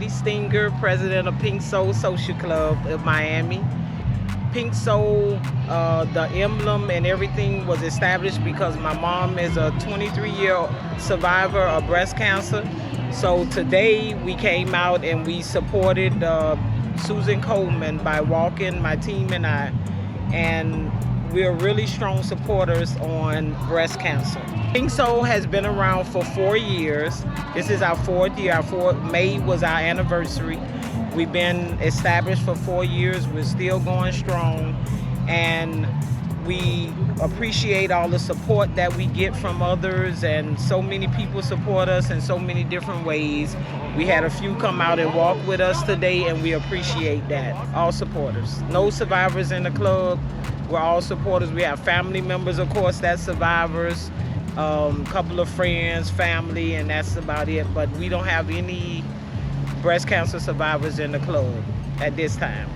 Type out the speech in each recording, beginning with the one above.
Ladi Stinger, president of Pink Soul Social Club of Miami. Pink Soul, the emblem and everything was established because my mom is a 23-year survivor of breast cancer. So today we came out and we supported Susan Coleman by walking, my team and I, and we're really strong supporters on breast cancer. Pink Soul has been around for 4 years. This is our 4th year. May was our anniversary. We've been established for 4 years. We're still going strong, and we appreciate all the support that we get from others, and so many people support us in so many different ways. We had a few come out and walk with us today, and we appreciate that. All supporters. No survivors in the club. We're all supporters. We have family members, of course, that's survivors, couple of friends, family, and that's about it. But we don't have any breast cancer survivors in the club at this time.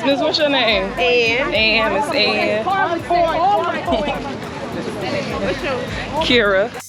Miss, what's your name? Ann. Miss Ann. Kira.